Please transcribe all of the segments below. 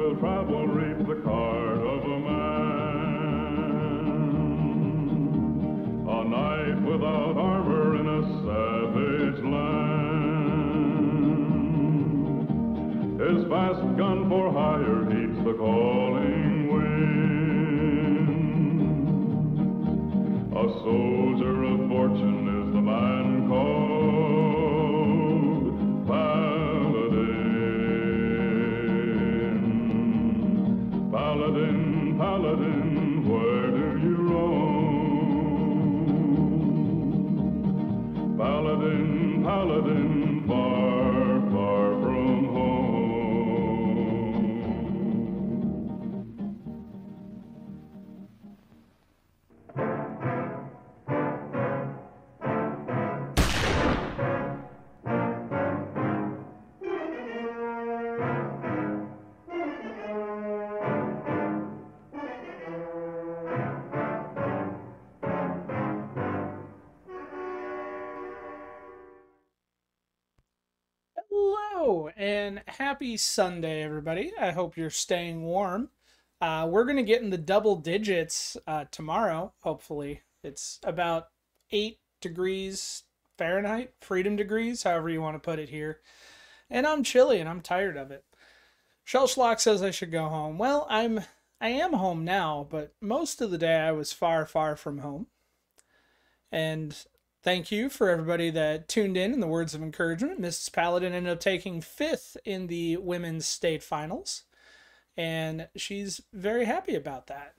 will travel reap the cart of a man. A knight without armor in a savage land. His fast gun for hire heeds the calling wind. A soldier of fortune is the man called Paladin. Paladin, Paladin, where do you roam? Paladin, Paladin, far, far from home. Hello and happy Sunday, everybody. I hope you're staying warm. We're going to get in the double digits tomorrow, hopefully. It's about 8 degrees Fahrenheit, freedom degrees, however you want to put it here. And I'm chilly and I'm tired of it. Shellschlock says I should go home. Well, I am home now, but most of the day I was far, far from home. And thank you for everybody that tuned in the words of encouragement. Mrs. Paladin ended up taking 5th in the women's state finals, and she's very happy about that.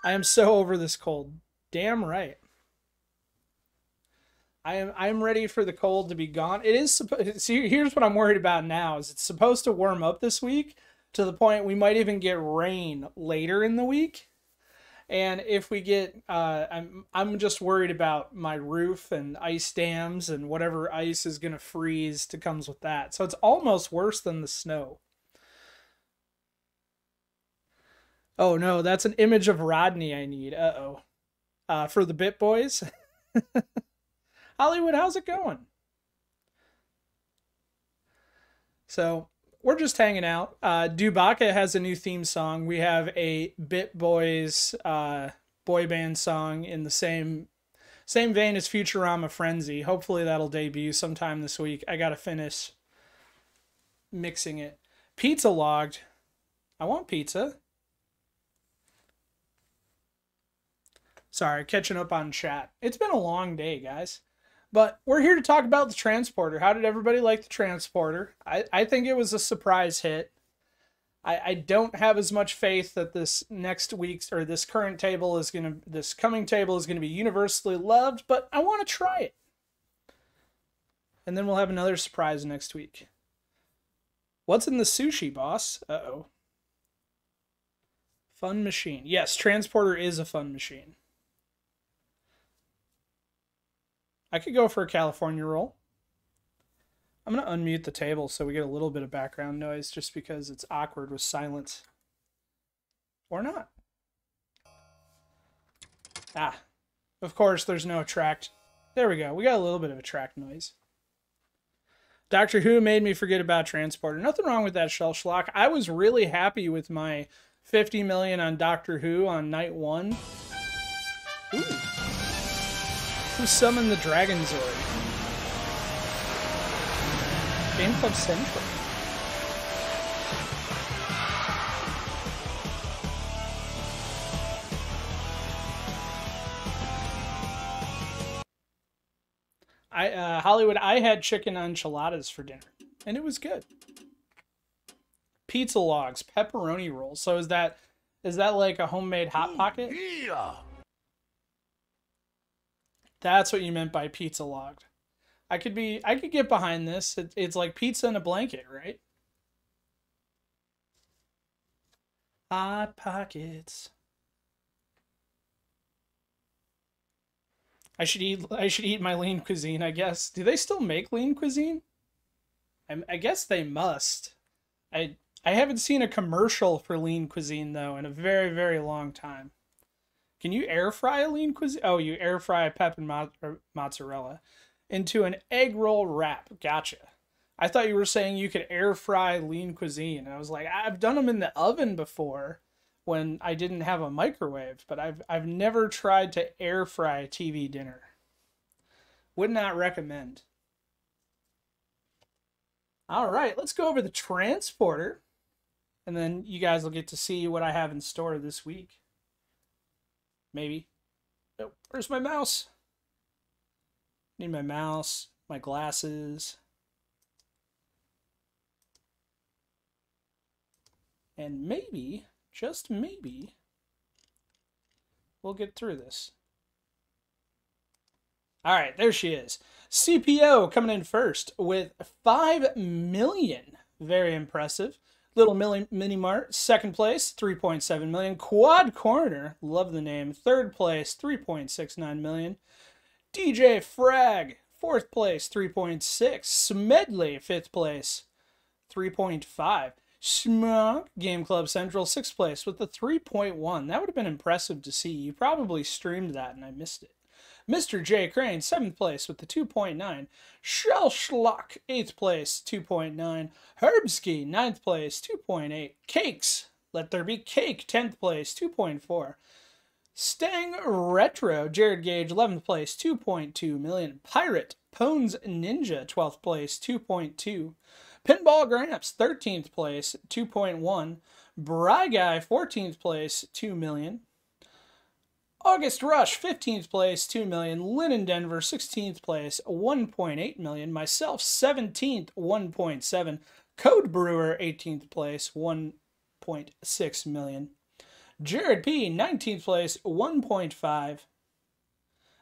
I am so over this cold. Damn right. I'm ready for the cold to be gone. It is see, here's what I'm worried about now is it's supposed to warm up this week to the point we might even get rain later in the week. And if we get, I'm just worried about my roof and ice dams and whatever ice is going to freeze to comes with that. So it's almost worse than the snow. Oh no, that's an image of Rodney I need. Uh-oh. For the Bit Boys. Hollywood, how's it going? So we're just hanging out. Dubaka has a new theme song. We have a Bit Boys boy band song in the same vein as Futurama Frenzy. Hopefully that'll debut sometime this week. I gotta finish mixing it. Pizza logged. I want pizza. Sorry, catching up on chat. It's been a long day, guys. But we're here to talk about the Transporter. How did everybody like the Transporter? I think it was a surprise hit. I don't have as much faith that this next week's or this coming table is gonna be universally loved, but I want to try it. And then we'll have another surprise next week. What's in the sushi, boss? Uh-oh. Fun machine. Yes, Transporter is a fun machine. I could go for a California roll. I'm going to unmute the table so we get a little bit of background noise just because it's awkward with silence. Or not. Ah, of course there's no attract. There we go. We got a little bit of attract noise. Doctor Who made me forget about Transporter. Nothing wrong with that, Shell Schlock. I was really happy with my 50 million on Doctor Who on night 1. Ooh. Who summoned the Dragon Zord? Game Club Central. Hollywood, I had chicken enchiladas for dinner, and it was good. Pizza logs, pepperoni rolls. So is that like a homemade Hot Pocket? Yeah. That's what you meant by pizza logged. I could get behind this. It's like pizza in a blanket, right? Hot Pockets. I should eat my lean cuisine, I guess. Do they still make lean cuisine? I guess they must. I haven't seen a commercial for lean cuisine though in a very, very long time. Can you air fry a lean cuisine? Oh, you air fry a pep and mozzarella into an egg roll wrap. Gotcha. I thought you were saying you could air fry lean cuisine. And I was like, I've done them in the oven before when I didn't have a microwave, but I've never tried to air fry a TV dinner. Would not recommend. All right, let's go over the transporter, and then you guys will get to see what I have in store this week. Maybe. Oh, where's my mouse? Need my mouse, my glasses. And maybe, just maybe, we'll get through this. All right, there she is. CPO coming in first with 5 million. Very impressive. Little Mini Mart, second place, 3.7 million. Quad Corner, love the name, third place, 3.69 million. DJ Frag, fourth place, 3.6. Smedley, fifth place, 3.5. Schmuck, Game Club Central, sixth place with the 3.1. That would have been impressive to see. You probably streamed that and I missed it. Mr. J. Crane, 7th place with the 2.9. Shell Schlock, 8th place, 2.9. Herbsky, 9th place, 2.8. Cakes, Let There Be Cake, 10th place, 2.4. Stang Retro, Jared Gage, 11th place, 2.2 million. Pirate, Pones Ninja, 12th place, 2.2. Pinball Gramps, 13th place, 2.1. Bry Guy, 14th place, 2 million. August Rush, 15th place, 2 million. Lynn Denver, 16th place, 1.8 million. Myself, 17th, 1.7. Code Brewer, 18th place, 1.6 million. Jared P, 19th place, 1.5.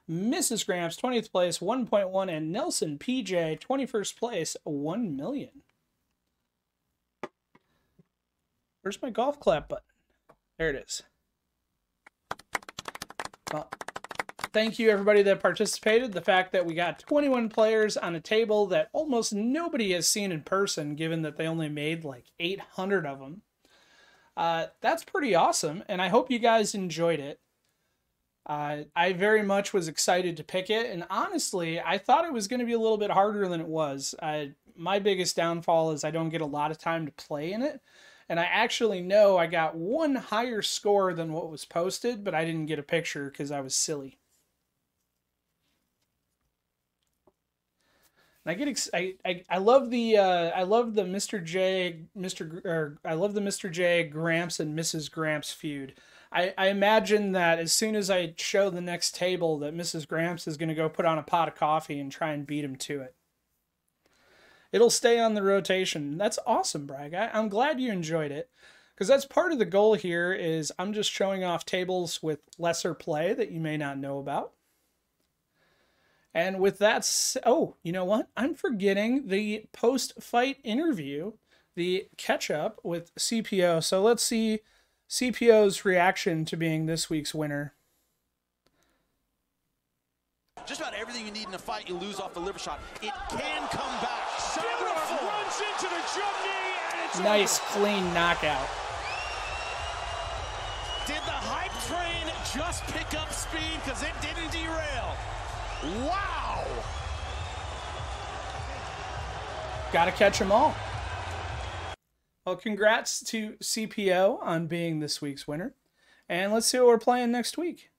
Mrs. Gramps, 20th place, 1.1. And Nelson PJ, 21st place, 1 million. Where's my golf clap button? There it is. Well, thank you everybody that participated. The fact that we got 21 players on a table that almost nobody has seen in person, given that they only made like 800 of them. That's pretty awesome, and I hope you guys enjoyed it. I very much was excited to pick it, and honestly, I thought it was going to be a little bit harder than it was. My biggest downfall is I don't get a lot of time to play in it. And I actually know I got one higher score than what was posted, but I didn't get a picture because I was silly. And I love the Mr. J Gramps and Mrs. Gramps feud. I imagine that as soon as I show the next table that Mrs. Gramps is going to go put on a pot of coffee and try and beat him to it. It'll stay on the rotation. That's awesome, Bragg. I'm glad you enjoyed it, because that's part of the goal here is I'm just showing off tables with lesser play that you may not know about. And with that, oh, you know what? I'm forgetting the post-fight interview, the catch-up with CPO. So let's see CPO's reaction to being this week's winner. Just about everything you need in a fight, you lose off the liver shot. It can come back. Beautiful. Runs into the jump knee, and it's nice, over. clean knockout. Did the hype train just pick up speed? Because it didn't derail. Wow. Gotta catch them all. Well, congrats to CPO on being this week's winner. And let's see what we're playing next week.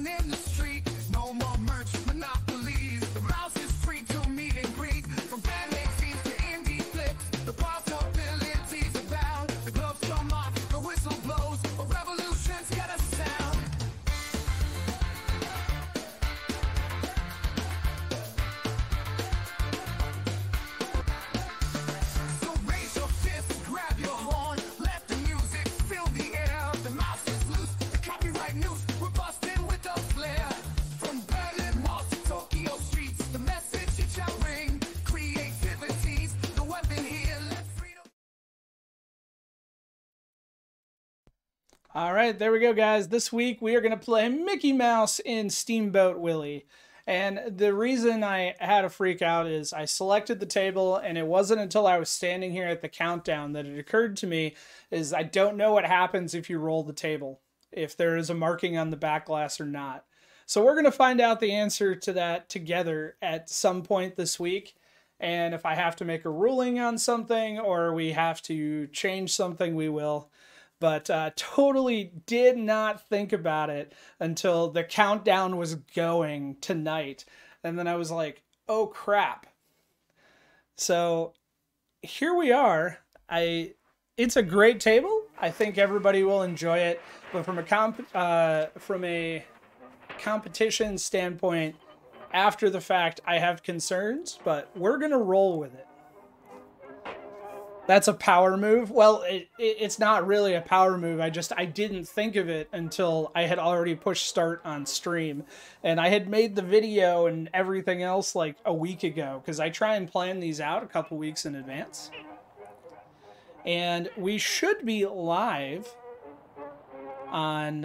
dancing in the street. No more merch, monopolies. The mouse is free to meet and greet. From bandmate scenes to indie flicks, the possibilities abound. The gloves come off, the whistle blows. A revolution's got a sound. So raise your fist, grab your horn, let the music fill the air. The mouse is loose, the copyright noose. We're busting with a flair. From Berlin walls to Tokyo streets, the message it shall ring. Creativity's the weapon here. Let freedom. All right, there we go, guys. This week we are going to play Mickey Mouse in Steamboat Willie. And the reason I had a freak out is I selected the table, and it wasn't until I was standing here at the countdown that it occurred to me is I don't know what happens if you roll the table, if there is a marking on the back glass or not. So we're going to find out the answer to that together at some point this week. And if I have to make a ruling on something or we have to change something, we will. But totally did not think about it until the countdown was going tonight. And then I was like, oh crap. So here we are. It's a great table. I think everybody will enjoy it. But from a competition standpoint, after the fact, I have concerns, but we're going to roll with it. That's a power move. Well, it's not really a power move. I didn't think of it until I had already pushed start on stream. And I had made the video and everything else like a week ago, because I try and plan these out a couple weeks in advance. And we should be live on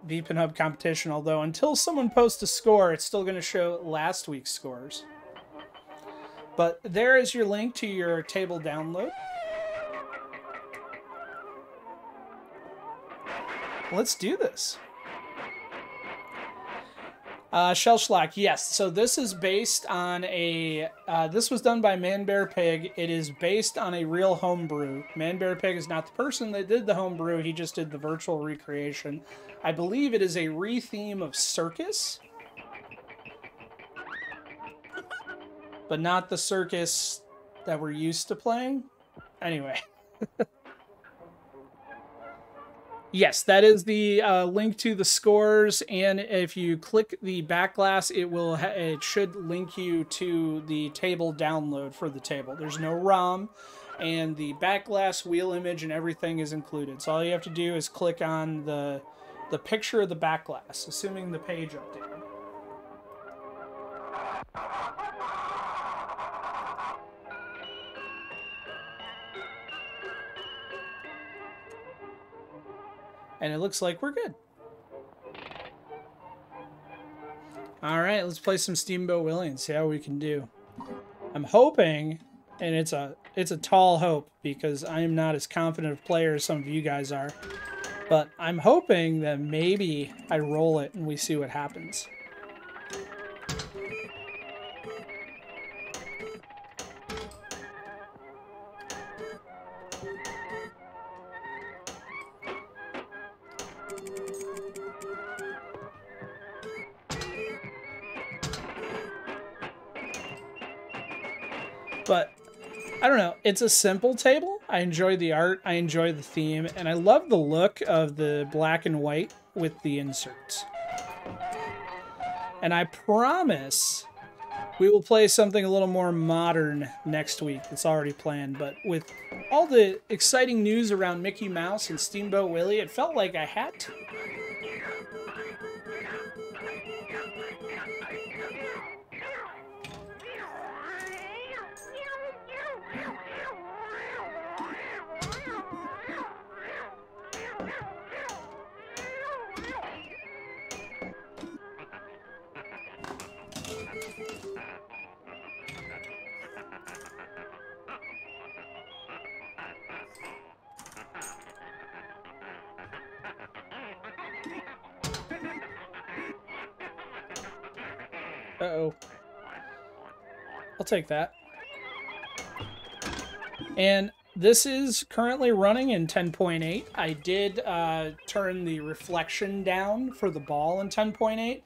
VPINHUB competition, although until someone posts a score, it's still going to show last week's scores. But there is your link to your table download. Let's do this. Shellschlack, yes. So this is based on a... this was done by Man Bear Pig. It is based on a real homebrew. Man Bear Pig is not the person that did the homebrew. He just did the virtual recreation. I believe it is a re-theme of Circus. But not the Circus that we're used to playing. Anyway. Yes, that is the link to the scores, and if you click the back glass, it should link you to the table download for the table. There's no ROM, and the back glass wheel image and everything is included. So all you have to do is click on the picture of the back glass, assuming the page updated. And it looks like we're good. All right, let's play some Steamboat Willie and see how we can do. I'm hoping, and it's a tall hope because I am not as confident a player as some of you guys are, but I'm hoping that maybe I roll it and we see what happens. But I don't know, it's a simple table. I enjoy the art, I enjoy the theme, and I love the look of the black and white with the inserts. And I promise we will play something a little more modern next week that's already planned. But with all the exciting news around Mickey Mouse and Steamboat Willie, it felt like I had to. Uh-oh. I'll take that. And this is currently running in 10.8. I did turn the reflection down for the ball in 10.8.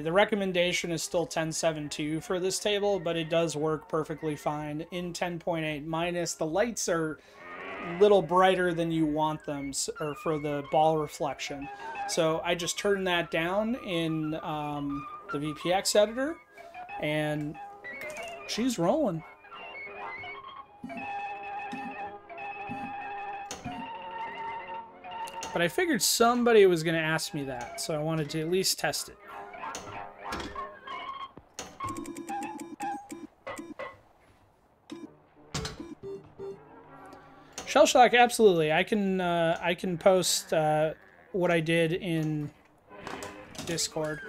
The recommendation is still 10.7.2 for this table, but it does work perfectly fine in 10.8, minus the lights are a little brighter than you want them or for the ball reflection. So I just turned that down in the VPX editor, and she's rolling. But I figured somebody was going to ask me that, so I wanted to at least test it. Shell shock, absolutely. I can post what I did in Discord.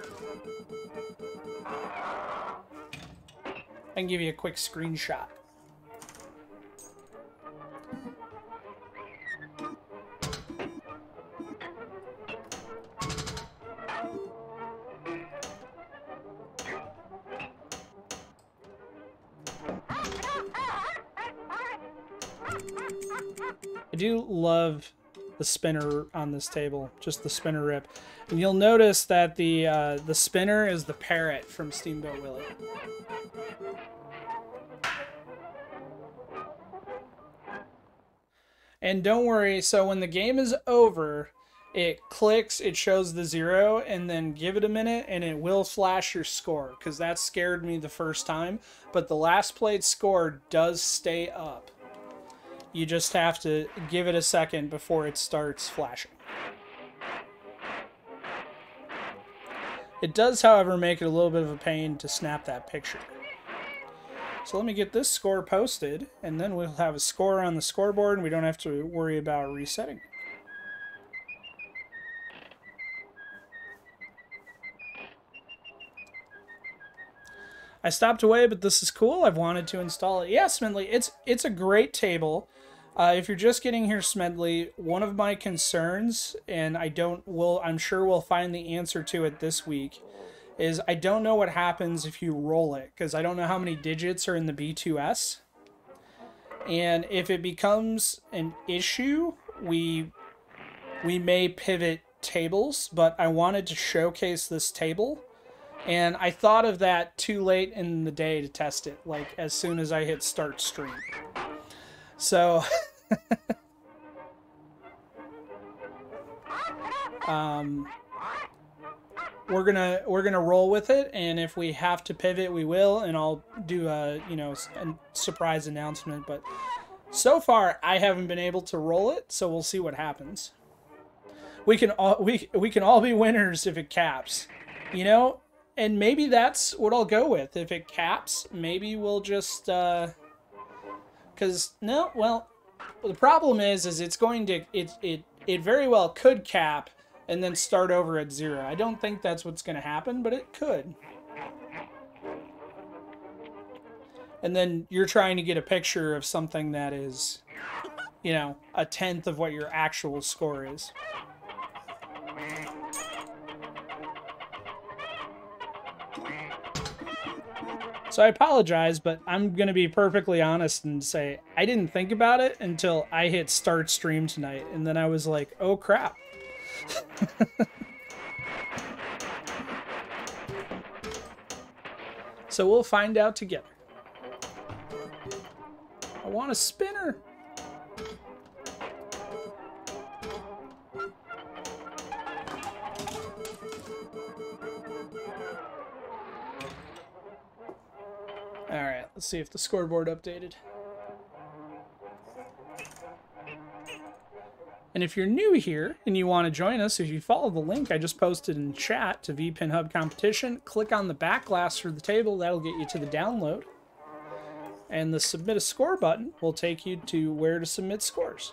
I can give you a quick screenshot. I do love the spinner on this table, just the spinner rip. And you'll notice that the spinner is the parrot from Steamboat Willie. And don't worry, so when the game is over, it clicks, it shows the 0, and then give it a minute, and it will flash your score, because that scared me the first time. But the last played score does stay up. You just have to give it a second before it starts flashing. It does, however, make it a little bit of a pain to snap that picture. So let me get this score posted, and then we'll have a score on the scoreboard, and we don't have to worry about resetting. I stopped away, but this is cool. I've wanted to install it. Yeah, Smedley, it's a great table. If you're just getting here, Smedley, one of my concerns, and I'm sure we'll find the answer to it this week, is I don't know what happens if you roll it, because I don't know how many digits are in the B2S. And if it becomes an issue, we may pivot tables, but I wanted to showcase this table. And I thought of that too late in the day to test it, like as soon as I hit start stream. So we're gonna roll with it, and if we have to pivot, we will, and I'll do a a surprise announcement. But so far, I haven't been able to roll it, so we'll see what happens. We can all be winners if it caps, and maybe that's what I'll go with. If it caps, maybe we'll just the problem is it's going to it very well could cap and then start over at 0. I don't think that's what's going to happen, but it could. And then you're trying to get a picture of something that is, a tenth of what your actual score is. So I apologize, but I'm going to be perfectly honest and say I didn't think about it until I hit start stream tonight. And then I was like, oh crap. So we'll find out together. I want a spinner. All right, let's see if the scoreboard updated. And if you're new here and you want to join us, if you follow the link I just posted in chat to VPINHUB competition, click on the back glass for the table. That'll get you to the download. And the submit a score button will take you to where to submit scores.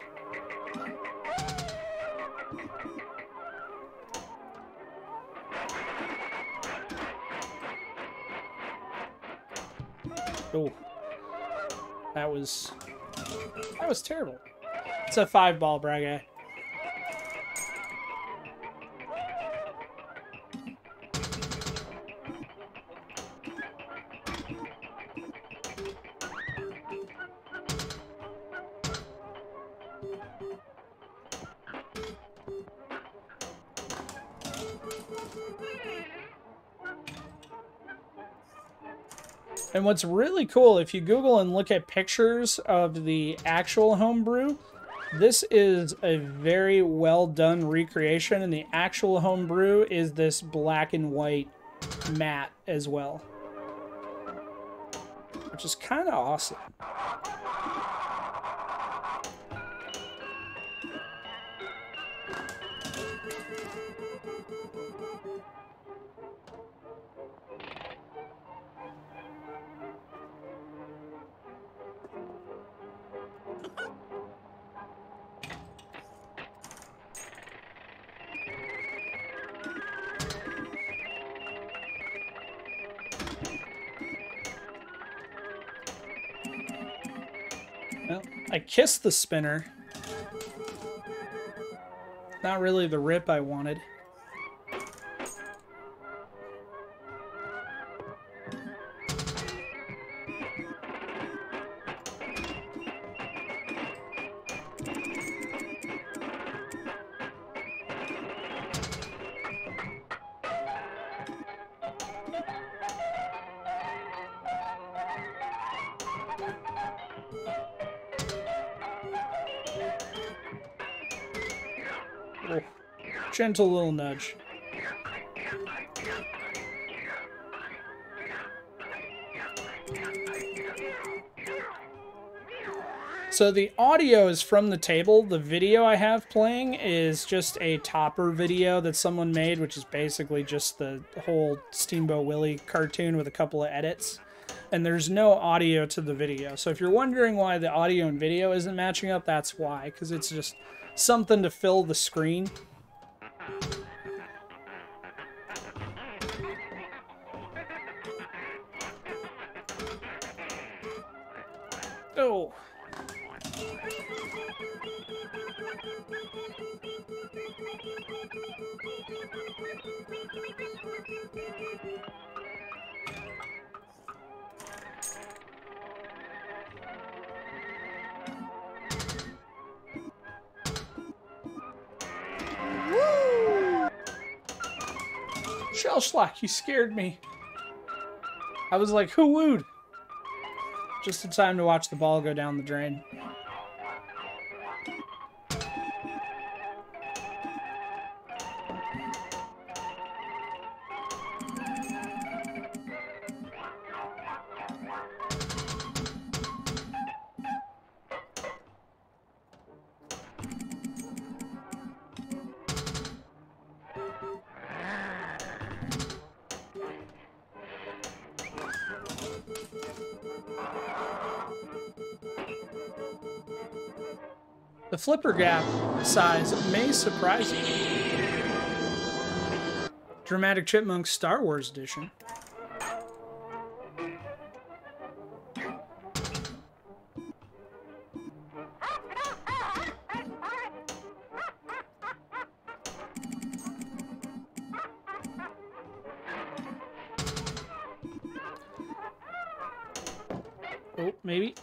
Oh, that was terrible. It's a 5-ball, Braga. And what's really cool, if you Google and look at pictures of the actual homebrew, this is a very well done recreation, and the actual homebrew is this black and white matte as well, which is kind of awesome. Well, I kissed the spinner. Not really the rip I wanted. Gentle little nudge. So the audio is from the table. The video I have playing is just a topper video that someone made, which is basically just the whole Steamboat Willie cartoon with a couple of edits. And there's no audio to the video. So if you're wondering why the audio and video isn't matching up, that's why. Because it's just something to fill the screen. Oh. Shell Schlock, you scared me. I was like, who wooed? Just in time to watch the ball go down the drain. The flipper gap size may surprise you. Dramatic Chipmunks Star Wars Edition. Oh, maybe.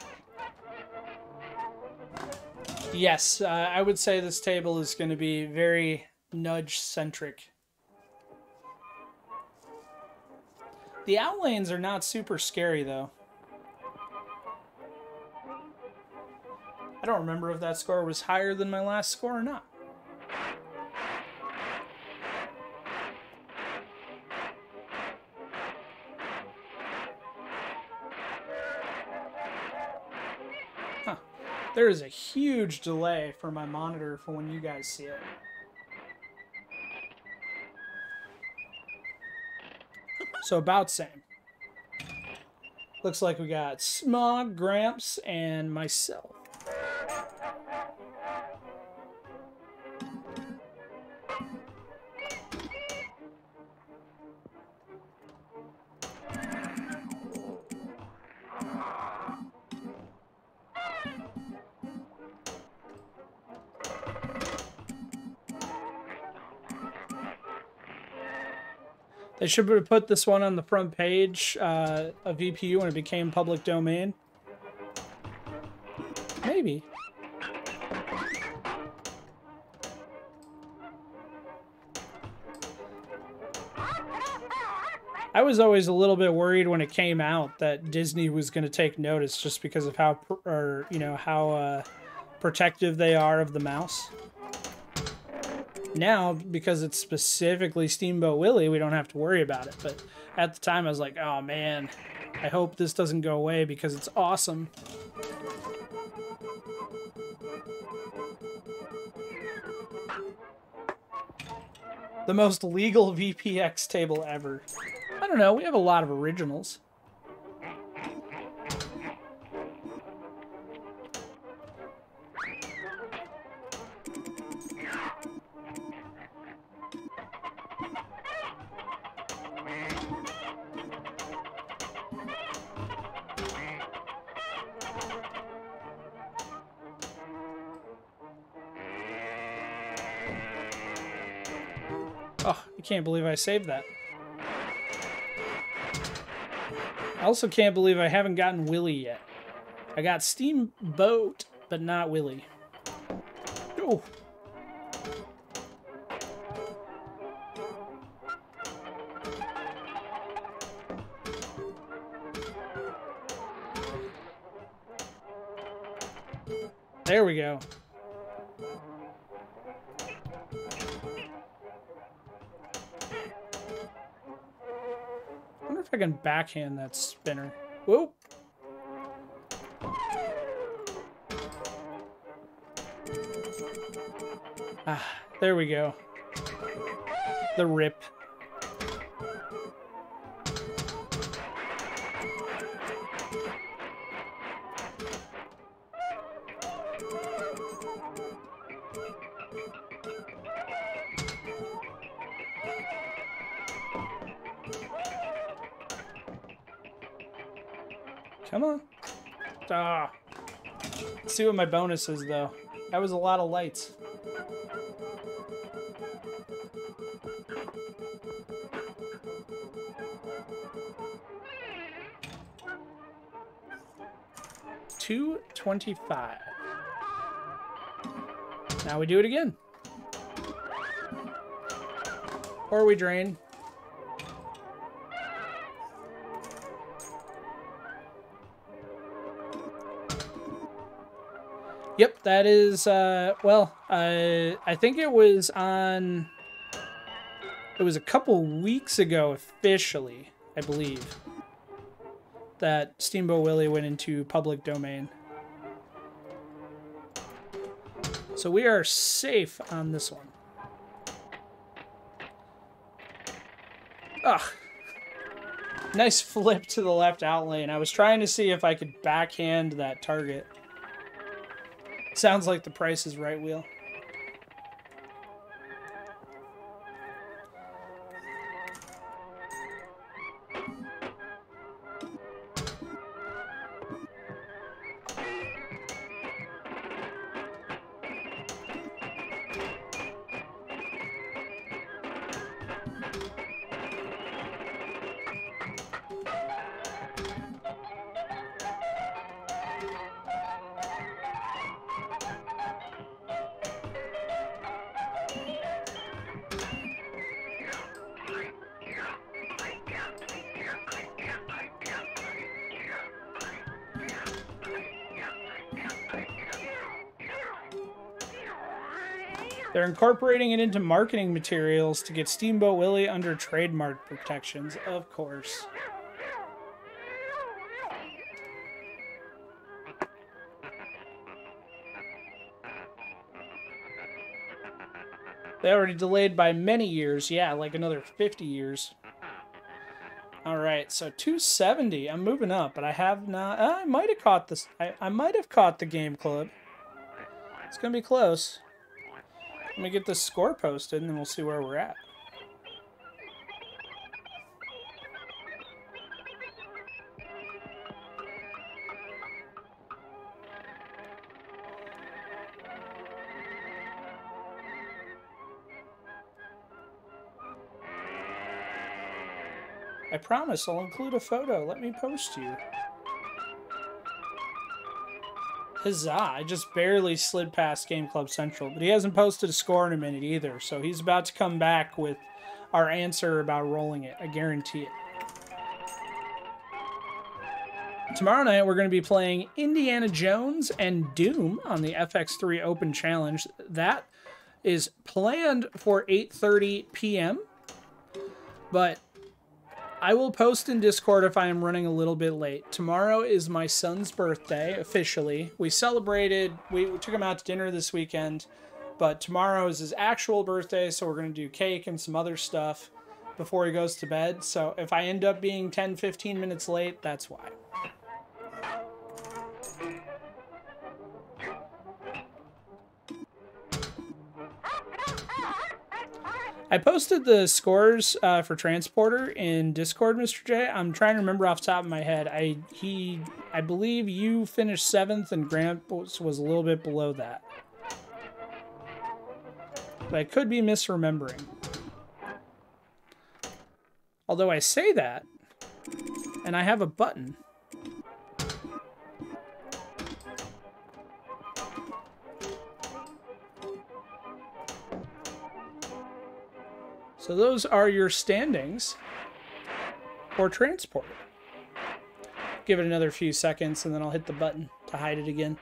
Yes, I would say this table is going to be very nudge-centric. The outlanes are not super scary, though. I don't remember if that score was higher than my last score or not. There is a huge delay for my monitor for when you guys see it. So about same. Looks like we got Smog, Gramps, and myself. They should have put this one on the front page of VPU when it became public domain. Maybe. I was always a little bit worried when it came out that Disney was going to take notice just because of how, how protective they are of the mouse. Now, because it's specifically Steamboat Willie, we don't have to worry about it. But at the time, I was like, oh man, I hope this doesn't go away because it's awesome. The most legal VPX table ever. I don't know, we have a lot of originals. Oh, I can't believe I saved that. I also can't believe I haven't gotten Willie yet. I got Steamboat, but not Willie. Oh. There we go. I wonder if I can backhand that spinner. Whoa. Ah, there we go. The rip. Come on. Ah. Let's see what my bonus is, though. That was a lot of lights. $225. Now we do it again. Or we drain. Yep, that is, well, I think it was on, it was a couple weeks ago officially, I believe, that Steamboat Willie went into public domain. So we are safe on this one. Ugh. Nice flip to the left out lane. I was trying to see if I could backhand that target. Sounds like the Price is Right wheel. They're incorporating it into marketing materials to get Steamboat Willie under trademark protections, of course. They already delayed by many years. Yeah, like another 50 years. Alright, so 270. I'm moving up, but I have not... I might have caught this. I might have caught the game club. It's going to be close. Let me get this score posted, and then we'll see where we're at. I promise I'll include a photo. Let me post you. Huzzah, I just barely slid past Game Club Central, but he hasn't posted a score in a minute either, so he's about to come back with our answer about rolling it. I guarantee it. Tomorrow night, we're going to be playing Indiana Jones and Doom on the FX3 Open Challenge. That is planned for 8:30 p.m., but I will post in Discord if I am running a little bit late. Tomorrow is my son's birthday, officially. We celebrated, we took him out to dinner this weekend, but tomorrow is his actual birthday, so we're going to do cake and some other stuff before he goes to bed. So if I end up being 10-15 minutes late, that's why. I posted the scores for Transporter in Discord, Mr. J. I'm trying to remember off the top of my head. I believe you finished 7th and Grant was a little bit below that. But I could be misremembering. Although I say that, and I have a button. So those are your standings for Transporter. Give it another few seconds and then I'll hit the button to hide it again.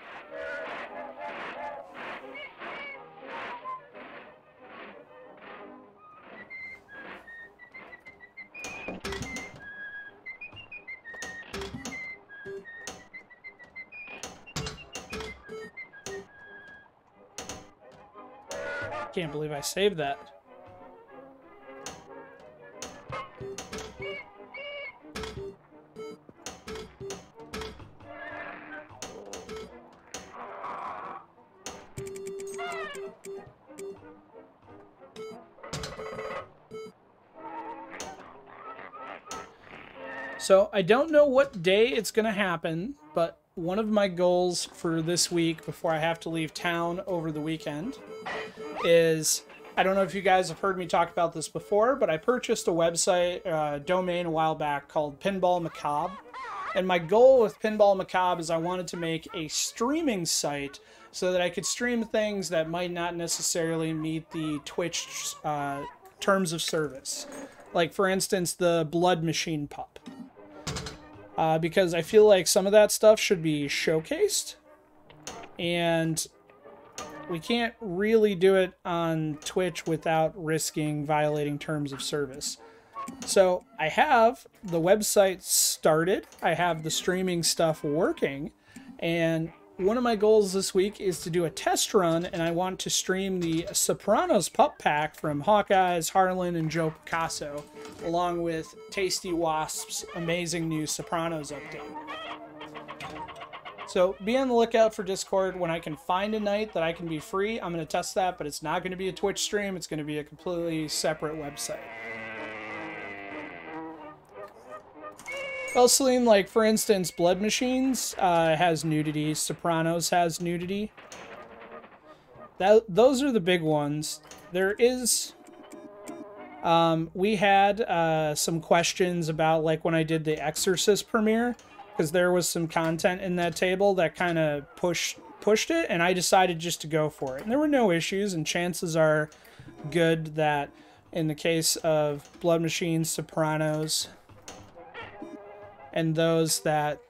Can't believe I saved that. So I don't know what day it's going to happen, but one of my goals for this week before I have to leave town over the weekend is, I don't know if you guys have heard me talk about this before, but I purchased a website, domain a while back called Pinball Macabre. And my goal with Pinball Macabre is I wanted to make a streaming site so that I could stream things that might not necessarily meet the Twitch terms of service. Like, for instance, the Blood Machine Pup. Because I feel like some of that stuff should be showcased, and we can't really do it on Twitch without risking violating terms of service. So I have the website started, I have the streaming stuff working, and one of my goals this week is to do a test run, and I want to stream the Sopranos Pup Pack from Hawkeyes, Harlan, and Joe Picasso, along with Tasty Wasp's amazing new Sopranos update. So be on the lookout for Discord. When I can find a night that I can be free, I'm going to test that, but it's not going to be a Twitch stream. It's going to be a completely separate website. Well, Celine, like, for instance, Blood Machines has nudity. Sopranos has nudity. Those are the big ones. There is... we had some questions about, like, when I did the Exorcist premiere, because there was some content in that table that kind of pushed it, and I decided just to go for it. And there were no issues, and chances are good that in the case of Blood Machines, Sopranos, and those that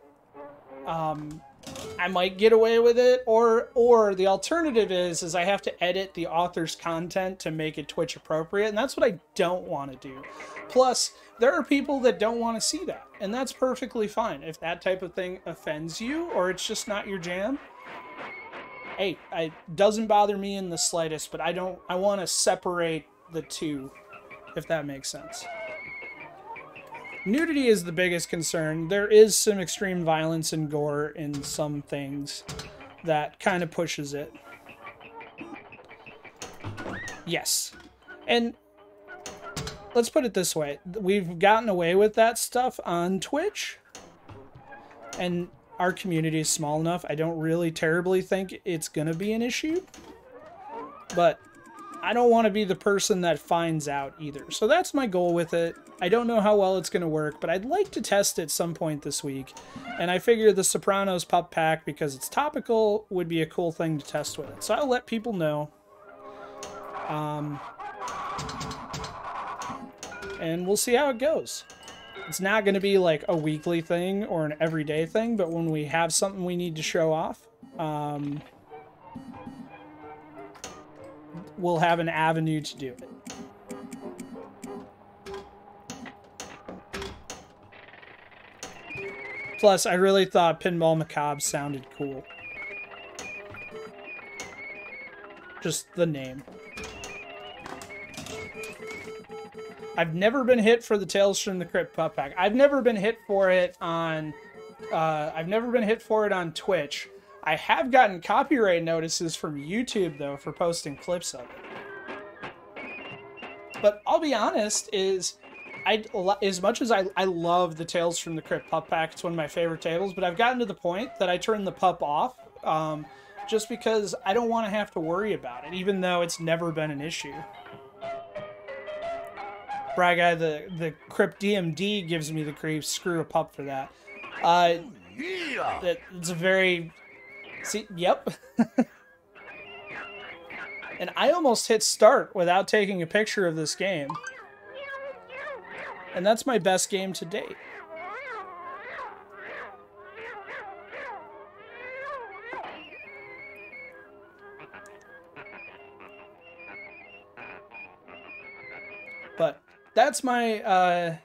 I might get away with it, or the alternative is I have to edit the author's content to make it Twitch appropriate, and that's what I don't want to do. Plus, there are people that don't want to see that, and that's perfectly fine. If that type of thing offends you, or it's just not your jam, hey, it doesn't bother me in the slightest, but I want to separate the two, if that makes sense. Nudity is the biggest concern. There is some extreme violence and gore in some things that kind of pushes it. Yes. And let's put it this way. We've gotten away with that stuff on Twitch, and our community is small enough. I don't really terribly think it's going to be an issue. But I don't want to be the person that finds out either. So that's my goal with it. I don't know how well it's going to work, but I'd like to test it some point this week. And I figure the Sopranos Pup Pack, because it's topical, would be a cool thing to test with it. So I'll let people know. And we'll see how it goes. It's not going to be like a weekly thing or an everyday thing, but when we have something we need to show off, we'll have an avenue to do it. Plus, I really thought Pinball Macabre sounded cool. Just the name. I've never been hit for the Tales from the Crypt Pup Pack. I've never been hit for it on Twitch. I have gotten copyright notices from YouTube though for posting clips of it. But I'll be honest, as much as I love the Tales from the Crypt Pup Pack, it's one of my favorite tables, but I've gotten to the point that I turn the pup off just because I don't want to have to worry about it, even though it's never been an issue. Brag Guy, the Crypt DMD gives me the creeps. Screw a pup for that. It's a very... See, yep. And I almost hit start without taking a picture of this game. And that's my best game to date. But that's my,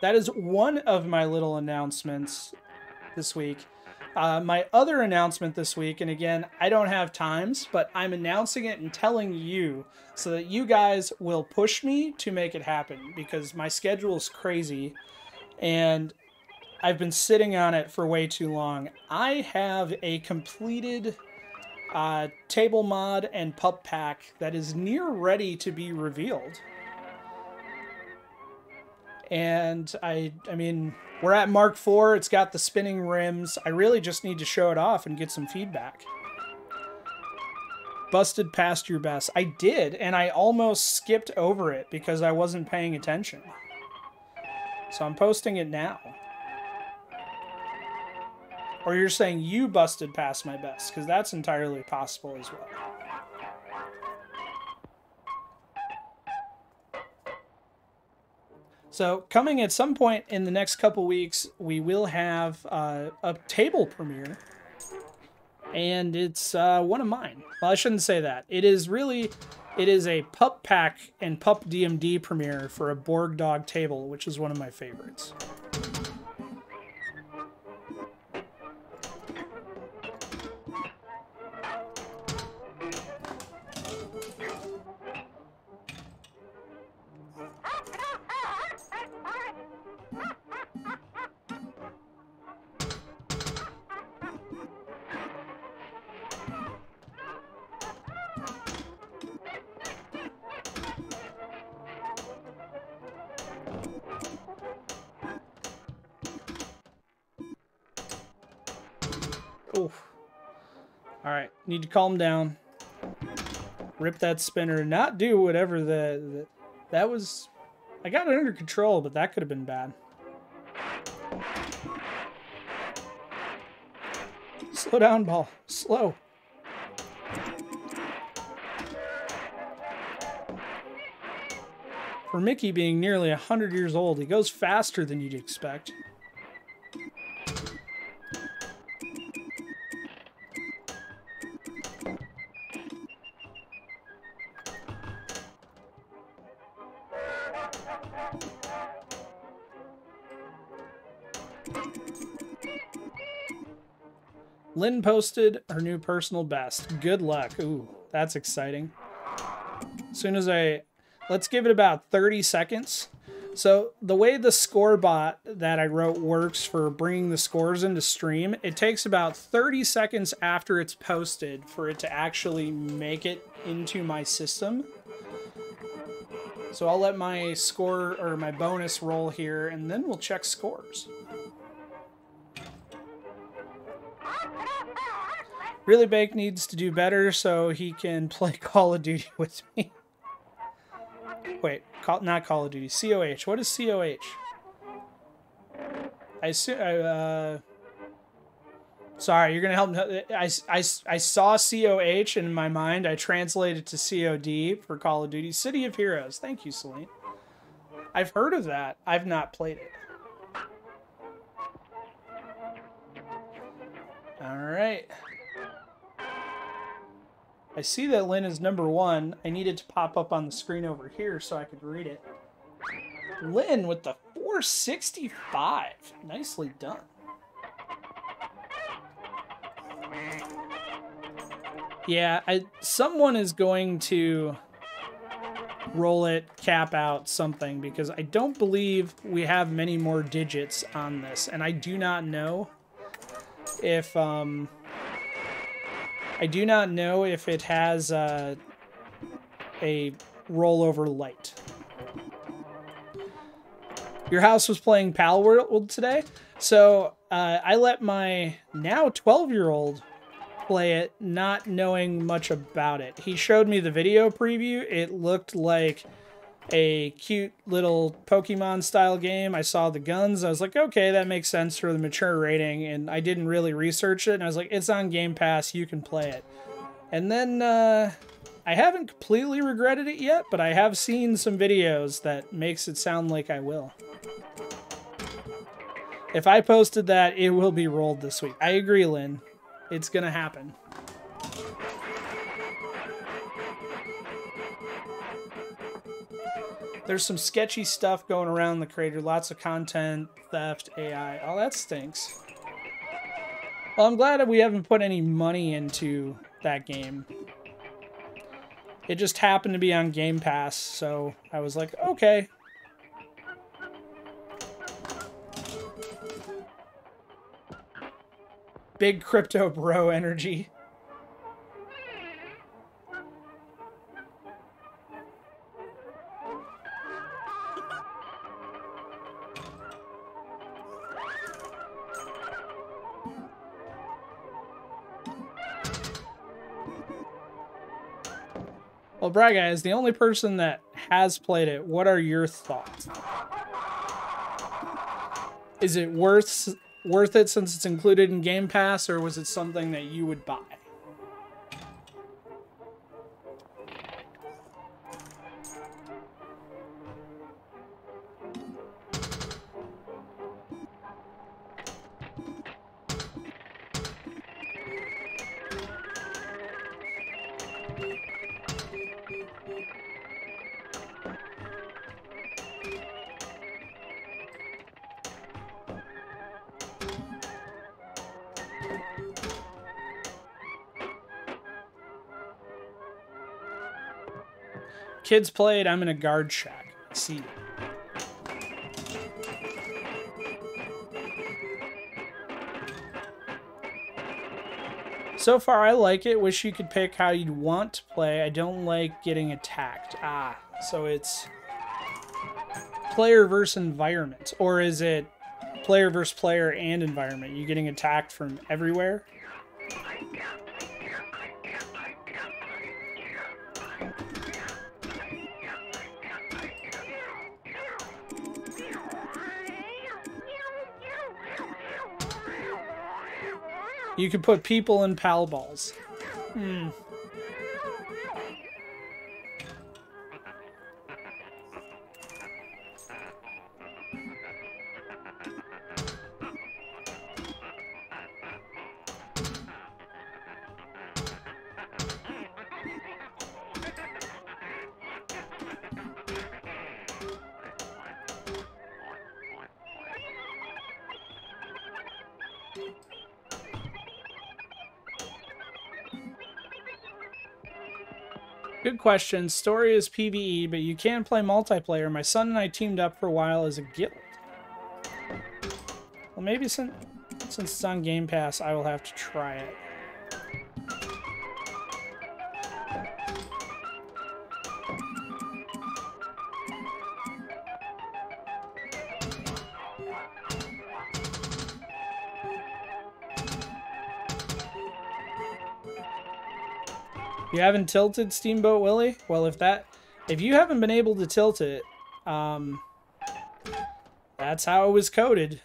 that is one of my little announcements this week. My other announcement this week, and again, I don't have times, but I'm announcing it and telling you so that you guys will push me to make it happen, because my schedule is crazy and I've been sitting on it for way too long. I have a completed table mod and pup pack that is near ready to be revealed. And I mean, we're at Mark IV. It's got the spinning rims. I really just need to show it off and get some feedback. Busted past your best. I did, and I almost skipped over it because I wasn't paying attention. So I'm posting it now. Or you're saying you busted past my best, because that's entirely possible as well. So coming at some point in the next couple weeks, we will have a table premiere, and it's one of mine. Well, I shouldn't say that. It is a pup pack and pup DMD premiere for a Borg Dog table, which is one of my favorites. Oof. Alright, need to calm down. Rip that spinner. Not do whatever that was... I got it under control, but that could have been bad. Slow down, ball. Slow. For Mickey being nearly 100 years old, he goes faster than you'd expect. Lynn posted her new personal best. Good luck. Ooh, that's exciting. As soon as let's give it about 30 seconds. So the way the score bot that I wrote works for bringing the scores into stream, it takes about 30 seconds after it's posted for it to actually make it into my system. So I'll let my score or my bonus roll here, and then we'll check scores. Really Bake needs to do better so he can play Call of Duty with me. Wait, not Call of Duty. COH. What is COH? I assume... sorry, you're going to help me. I saw COH, and in my mind I translated to COD for Call of Duty. City of Heroes. Thank you, Celine. I've heard of that. I've not played it. All right. I see that Lynn is number 1. I need it to pop up on the screen over here so I could read it. Lynn with the 465. Nicely done. Yeah, someone is going to roll it, cap out something, because I don't believe we have many more digits on this, and I do not know if it has a rollover light. Your house was playing Pal World today, so I let my now 12-year-old play it, not knowing much about it. He showed me the video preview. It looked like a cute little Pokemon style game. I saw the guns. I was like, okay, that makes sense for the mature rating, and I didn't really research it, and I was like, it's on Game Pass, you can play it. And then I haven't completely regretted it yet, but I have seen some videos that makes it sound like I will. If I posted that, it will be rolled this week. I agree, Lynn. It's gonna happen. There's some sketchy stuff going around the creator. Lots of content, theft, AI. Oh, that stinks. Well, I'm glad that we haven't put any money into that game. It just happened to be on Game Pass, so I was like, okay. Big crypto bro energy. Well, Braga is the only person that has played it. What are your thoughts? Is it worth it since it's included in Game Pass, or was it something that you would buy? Kids played, I'm in a guard shack. See. So far, I like it. Wish you could pick how you'd want to play. I don't like getting attacked. Ah, so it's player versus environment. Or is it player versus player and environment? You getting attacked from everywhere? You could put people in pal balls. Good question. Story is PvE, but you can play multiplayer. My son and I teamed up for a while as a guild. Well, maybe since it's on Game Pass, I will have to try it. You haven't tilted Steamboat Willie? Well, if you haven't been able to tilt it, that's how it was coded.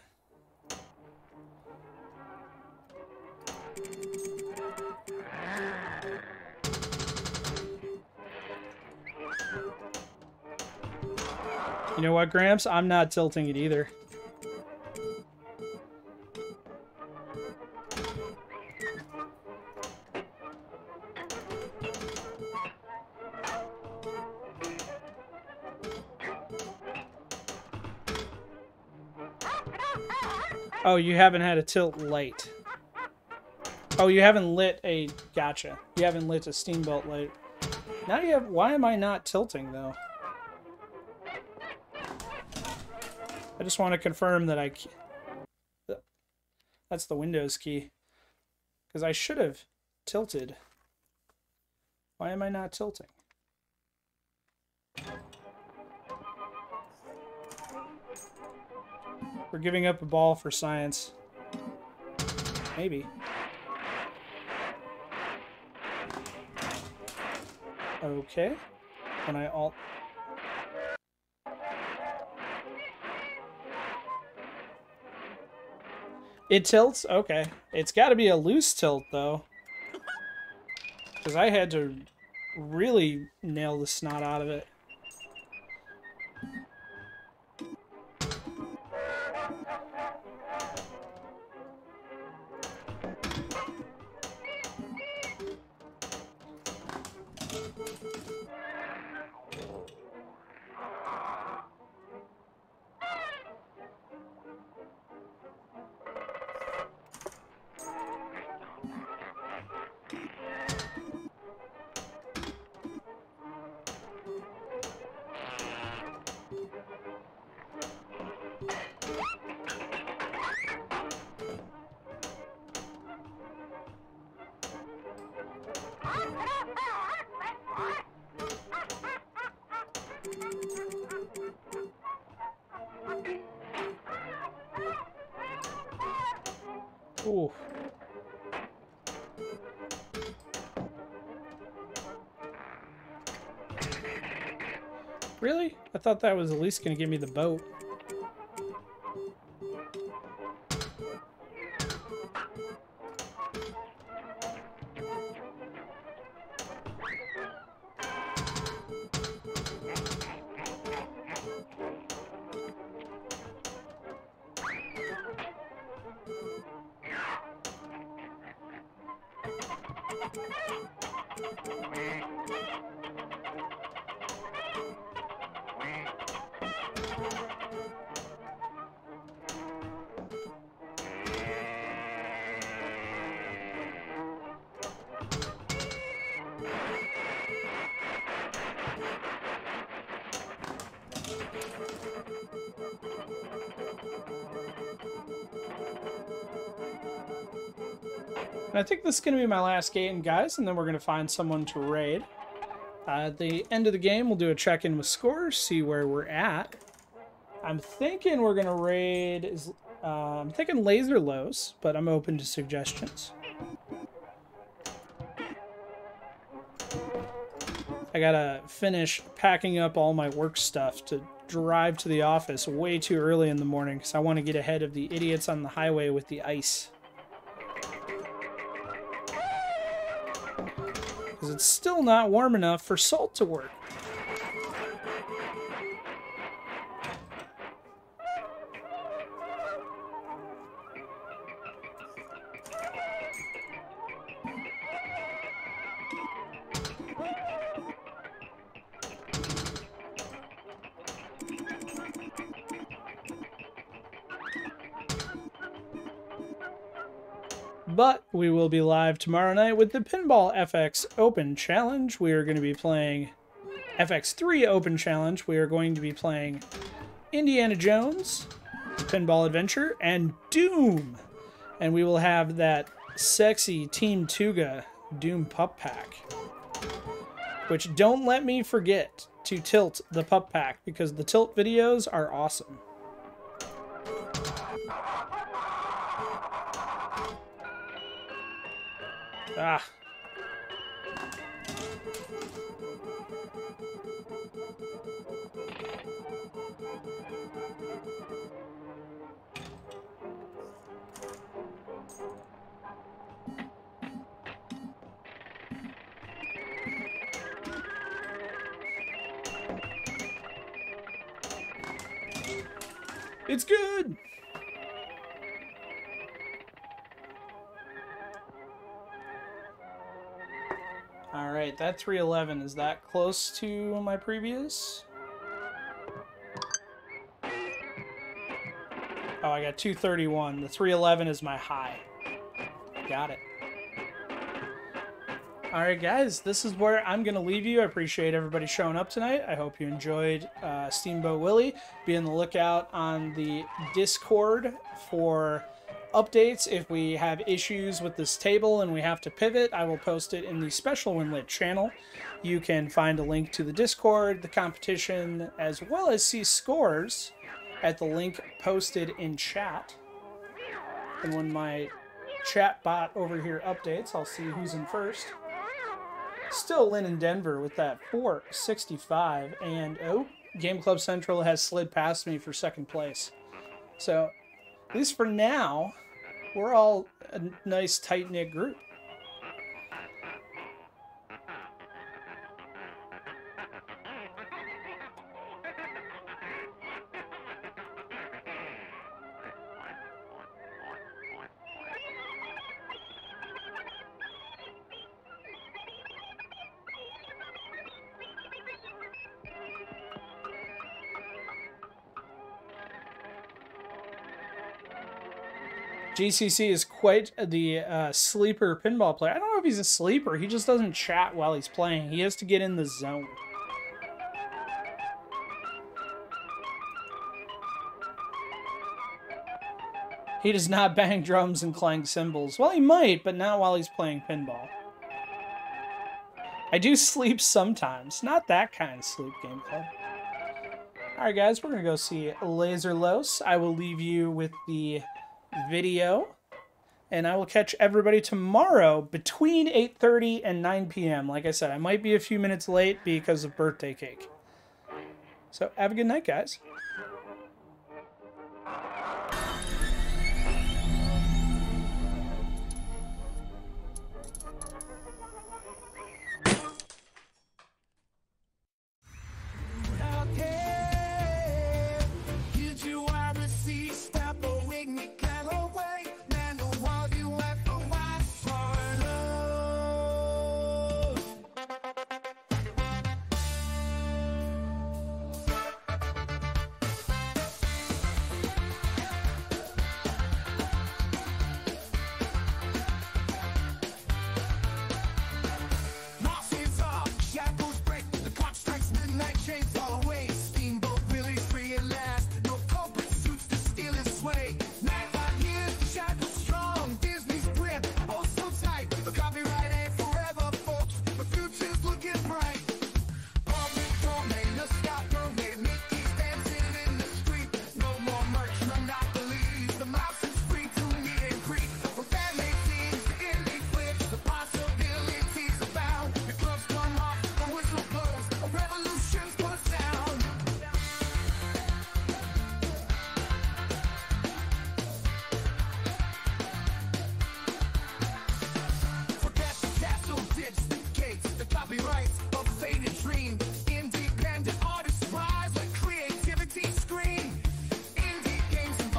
You know what, Gramps? I'm not tilting it either. Oh, you haven't had a tilt light. Oh, you haven't lit a... Gotcha. You haven't lit a steamboat light. Now you have... Why am I not tilting, though? I just want to confirm that I... That's the Windows key. Because I should have tilted. Why am I not tilting? We're giving up a ball for science. Maybe. Okay. When I alt... It tilts? Okay. It's got to be a loose tilt, though. Because I had to really nail the snot out of it. Ooh. Really? I thought that was at least going to give me the boat. And I think this is going to be my last game, guys, and then we're going to find someone to raid. At the end of the game, we'll do a check-in with scores, see where we're at. I'm thinking we're going to raid... I'm thinking Laser Lows, but I'm open to suggestions. I gotta finish packing up all my work stuff to drive to the office way too early in the morning because I want to get ahead of the idiots on the highway with the ice. Because it's still not warm enough for Salt to work. But we will be live tomorrow night with the Pinball FX Open Challenge. We are going to be playing FX3 Open Challenge. We are going to be playing Indiana Jones, Pinball Adventure, and Doom. And we will have that sexy Team Tuga Doom Pup Pack. Which don't let me forget to tilt the Pup Pack because the tilt videos are awesome. Ah. It's good. All right, that 311, is that close to my previous? Oh, I got 231. The 311 is my high. Got it. All right, guys, this is where I'm going to leave you. I appreciate everybody showing up tonight. I hope you enjoyed Steamboat Willie. Be on the lookout on the Discord for updates. If we have issues with this table and we have to pivot, I will post it in the Special Winlet channel. You can find a link to the Discord, the competition, as well as see scores at the link posted in chat. And when my chat bot over here updates, I'll see who's in first. Still Lynn in Denver with that 465, and oh, Game Club Central has slid past me for second place. So, at least for now, we're all a nice tight-knit group. GCC is quite the sleeper pinball player. I don't know if he's a sleeper. He just doesn't chat while he's playing. He has to get in the zone. He does not bang drums and clang cymbals. Well, he might, but not while he's playing pinball. I do sleep sometimes. Not that kind of sleep, Game Club. Alright, guys, we're going to go see Laser Los. I will leave you with the video, and I will catch everybody tomorrow between 8:30 and 9 p.m. Like I said, I might be a few minutes late because of birthday cake. So have a good night, guys. Copyright